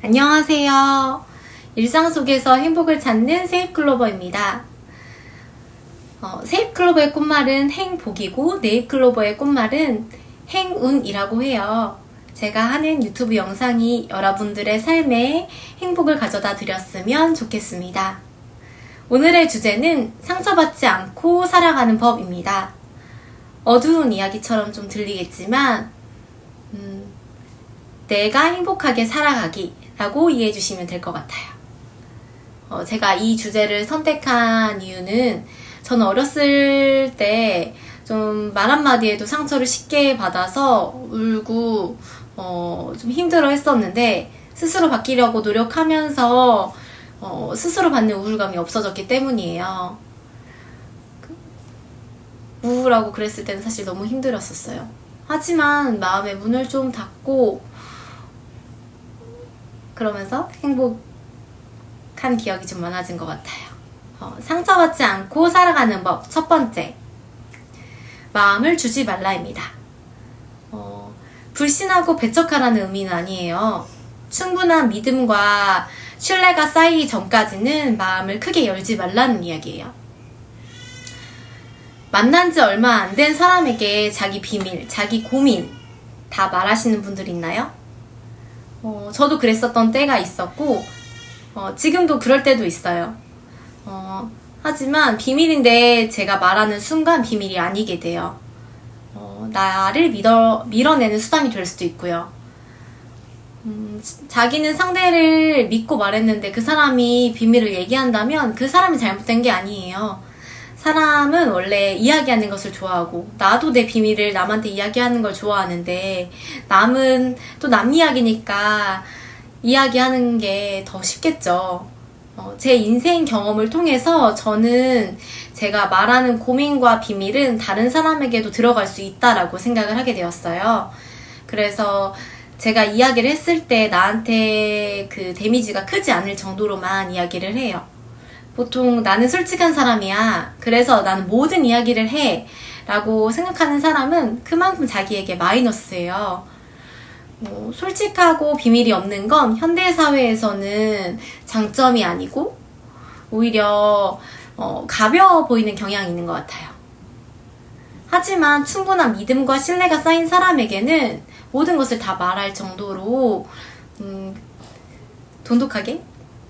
안녕하세요. 일상 속에서 행복을 찾는 세잎클로버입니다. 세잎클로버의 꽃말은 행복이고 네잎클로버의 꽃말은 행운이라고 해요. 제가 하는 유튜브 영상이 여러분들의 삶에 행복을 가져다 드렸으면 좋겠습니다. 오늘의 주제는 상처받지 않고 살아가는 법입니다. 어두운 이야기처럼 좀 들리겠지만 내가 행복하게 살아가기 라고 이해해 주시면 될 것 같아요. 제가 이 주제를 선택한 이유는 저는 어렸을 때 좀 말 한마디에도 상처를 쉽게 받아서 울고 좀 힘들어 했었는데 스스로 바뀌려고 노력하면서 스스로 받는 우울감이 없어졌기 때문이에요. 우울하고 그랬을 때는 사실 너무 힘들었었어요. 하지만 마음의 문을 좀 닫고 그러면서 행복한 기억이 좀 많아진 것 같아요. 상처받지 않고 살아가는 법. 첫 번째, 마음을 주지 말라입니다. 불신하고 배척하라는 의미는 아니에요. 충분한 믿음과 신뢰가 쌓이기 전까지는 마음을 크게 열지 말라는 이야기예요. 만난 지 얼마 안 된 사람에게 자기 비밀, 자기 고민 다 말하시는 분들 있나요? 저도 그랬었던 때가 있었고 지금도 그럴 때도 있어요. 하지만 비밀인데 제가 말하는 순간 비밀이 아니게 돼요. 나를 밀어내는 수단이 될 수도 있고요. 자기는 상대를 믿고 말했는데 그 사람이 비밀을 얘기한다면 그 사람이 잘못된 게 아니에요. 사람은 원래 이야기하는 것을 좋아하고 나도 내 비밀을 남한테 이야기하는 걸 좋아하는데 남은 또 남 이야기니까 이야기하는 게 더 쉽겠죠. 제 인생 경험을 통해서 저는 제가 말하는 고민과 비밀은 다른 사람에게도 들어갈 수 있다라고 생각을 하게 되었어요. 그래서 제가 이야기를 했을 때 나한테 그 데미지가 크지 않을 정도로만 이야기를 해요. 보통 나는 솔직한 사람이야. 그래서 나는 모든 이야기를 해. 라고 생각하는 사람은 그만큼 자기에게 마이너스예요. 솔직하고 비밀이 없는 건 현대사회에서는 장점이 아니고 오히려 가벼워 보이는 경향이 있는 것 같아요. 하지만 충분한 믿음과 신뢰가 쌓인 사람에게는 모든 것을 다 말할 정도로 돈독하게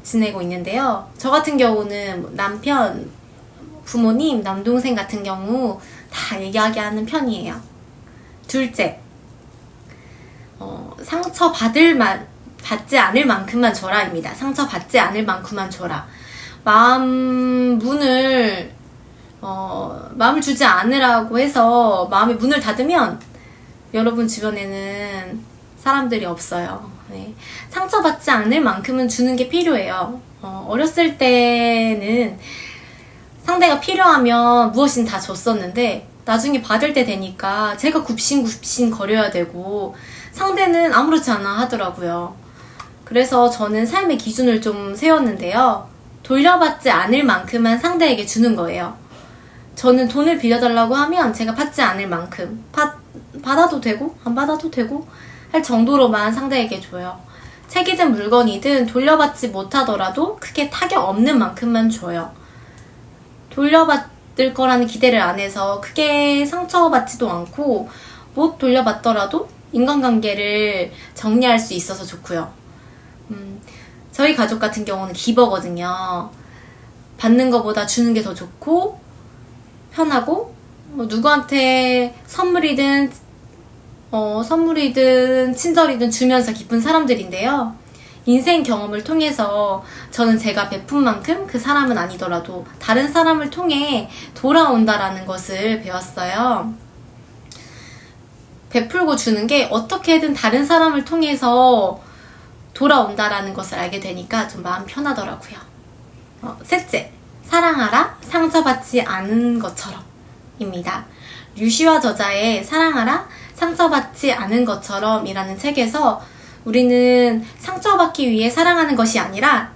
지내고 있는데요. 저 같은 경우는 남편, 부모님, 남동생 같은 경우 다 얘기하게 편이에요. 둘째, 상처 받지 않을 만큼만 줘라입니다. 상처 받지 않을 만큼만 줘라. 마음을 주지 않으라고 해서 마음의 문을 닫으면 여러분 주변에는 사람들이 없어요. 네. 상처받지 않을 만큼은 주는 게 필요해요. 어렸을 때는 상대가 필요하면 무엇이든 다 줬었는데 나중에 받을 때 되니까 제가 굽신굽신 거려야 되고 상대는 아무렇지 않아 하더라고요. 그래서 저는 삶의 기준을 좀 세웠는데요. 돌려받지 않을 만큼만 상대에게 주는 거예요. 저는 돈을 빌려달라고 하면 제가 받지 않을 만큼 받아도 되고 안 받아도 되고 할 정도로만 상대에게 줘요. 책이든 물건이든 돌려받지 못하더라도 크게 타격 없는 만큼만 줘요. 돌려받을 거라는 기대를 안 해서 크게 상처받지도 않고 못 돌려받더라도 인간관계를 정리할 수 있어서 좋고요. 저희 가족 같은 경우는 기버거든요. 받는 것보다 주는 게 더 좋고 편하고 누구한테 선물이든 친절이든 주면서 기쁜 사람들인데요. 인생 경험을 통해서 저는 제가 베푼 만큼 그 사람은 아니더라도 다른 사람을 통해 돌아온다라는 것을 배웠어요. 베풀고 주는 게 어떻게든 다른 사람을 통해서 돌아온다라는 것을 알게 되니까 좀 마음 편하더라고요. 셋째, 사랑하라 상처받지 않은 것처럼 입니다. 류시와 저자의 사랑하라 상처받지 않은 것처럼 이라는 책에서 우리는 상처받기 위해 사랑하는 것이 아니라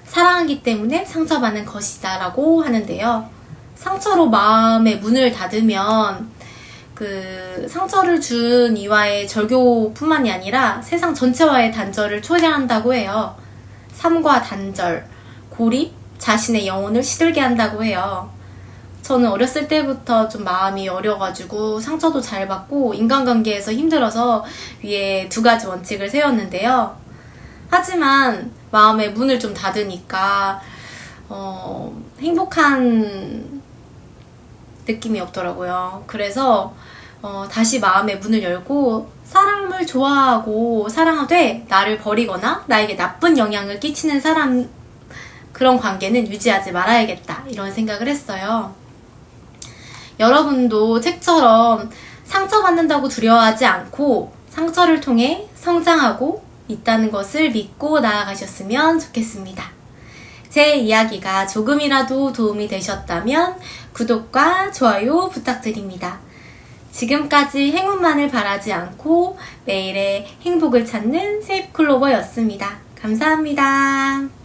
사랑하기 때문에 상처받는 것이다 라고 하는데요. 상처로 마음의 문을 닫으면 그 상처를 준 이와의 절교뿐만이 아니라 세상 전체와의 단절을 초래한다고 해요. 삶과 단절, 고립, 자신의 영혼을 시들게 한다고 해요. 저는 어렸을 때부터 좀 마음이 어려가지고 상처도 잘 받고 인간관계에서 힘들어서 위에 2가지 원칙을 세웠는데요. 하지만 마음의 문을 좀 닫으니까 행복한 느낌이 없더라고요. 그래서 다시 마음의 문을 열고 사람을 좋아하고 사랑하되 나를 버리거나 나에게 나쁜 영향을 끼치는 사람, 그런 관계는 유지하지 말아야겠다, 이런 생각을 했어요. 여러분도 책처럼 상처받는다고 두려워하지 않고 상처를 통해 성장하고 있다는 것을 믿고 나아가셨으면 좋겠습니다. 제 이야기가 조금이라도 도움이 되셨다면 구독과 좋아요 부탁드립니다. 지금까지 행운만을 바라지 않고 매일의 행복을 찾는 세이프클로버였습니다. 감사합니다.